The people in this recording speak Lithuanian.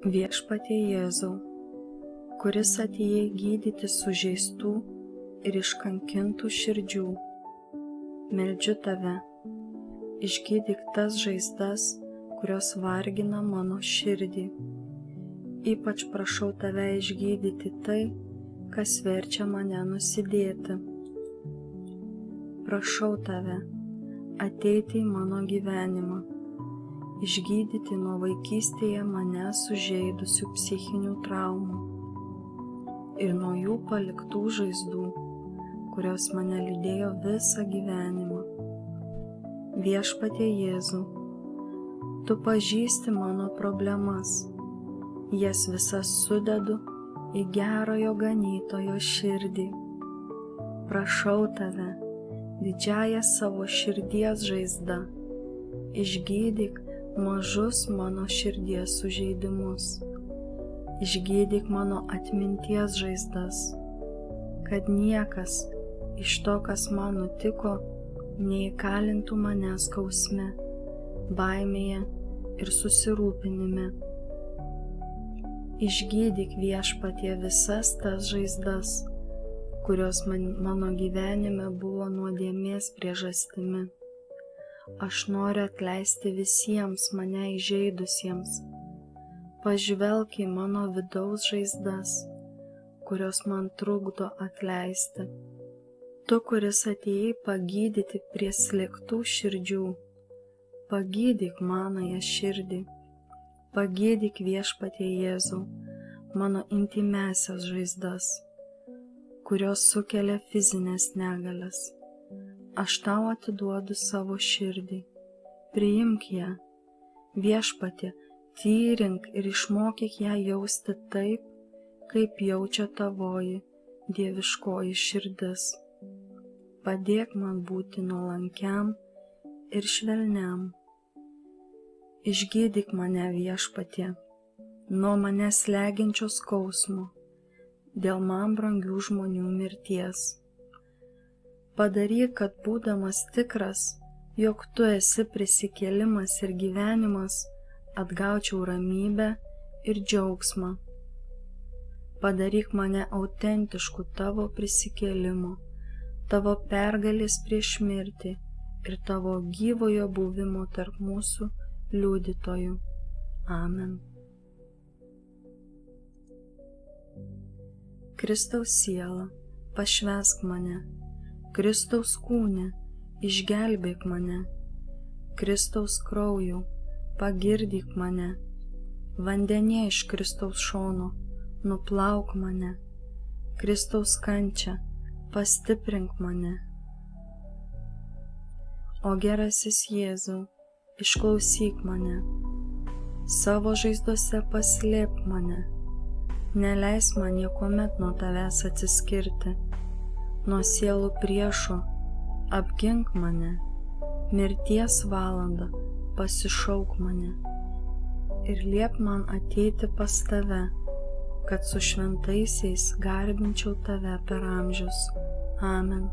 Viešpatie Jėzau, kuris atėjai gydyti sužeistų ir iškankintų širdžių, meldžiu tave, išgydyk tas žaizdas, kurios vargina mano širdį. Ypač prašau tave išgydyti tai, kas verčia mane nusidėti. Prašau tave ateiti į mano gyvenimą, išgydyti nuo vaikystėje mane sužeidusių psichinių traumų ir nuo jų paliktų žaizdų, kurios mane lydėjo visą gyvenimą. Viešpatie Jėzau, tu pažįsti mano problemas, jas visas sudedu į gerojo ganytojo širdį. Prašau tave, didžiąją savo širdies žaizdą, išgydyk mažus mano širdies sužeidimus, išgydyk mano atminties žaizdas, kad niekas iš to, kas man nutiko, neįkalintų mane skausme, baimėje ir susirūpinime. Išgydyk Viešpatie visas tas žaizdas, kurios mano gyvenime buvo nuodėmės priežastimi. Aš noriu atleisti visiems mane įžeidusiems. Pažvelk į mano vidaus žaizdas, kurios man trukdo atleisti. Tu, kuris atėjai pagydyti prislėgtų širdžių, pagydyk manąją širdį. Pagydyk Viešpatie Jėzau mano intymesias žaizdas, kurios sukelia fizinės negalias. Aš tau atiduodu savo širdį, priimk ją, Viešpatie, tyrink ir išmokyk ją jausti taip, kaip jaučia tavoji dieviškoji širdis. Padėk man būti nuolankiam ir švelniam. Išgydyk mane, Viešpatie, nuo manęs slegiančio skausmo, dėl man brangių žmonių mirties. Padaryk, kad būdamas tikras, jog tu esi prisikėlimas ir gyvenimas, atgaučiau ramybę ir džiaugsmą. Padaryk mane autentišku tavo prisikėlimo, tavo pergalės prieš mirtį ir tavo gyvojo buvimo tarp mūsų liudytojų. Amen. Kristaus siela, pašvęsk mane. Kristaus kūne, išgelbėk mane. Kristaus krauju, pagirdyk mane. Vandenyje iš Kristaus šono, nuplauk mane. Kristaus kančia, pastiprink mane. O gerasis Jėzau, išklausyk mane. Savo žaizdose paslėpk mane. Neleis man niekuomet nuo tavęs atsiskirti. Nuo sielų priešo apgink mane. Mirties valandą pasišauk mane. Ir liep man ateiti pas tave, kad su šventaisiais garbinčiau tave per amžius. Amen.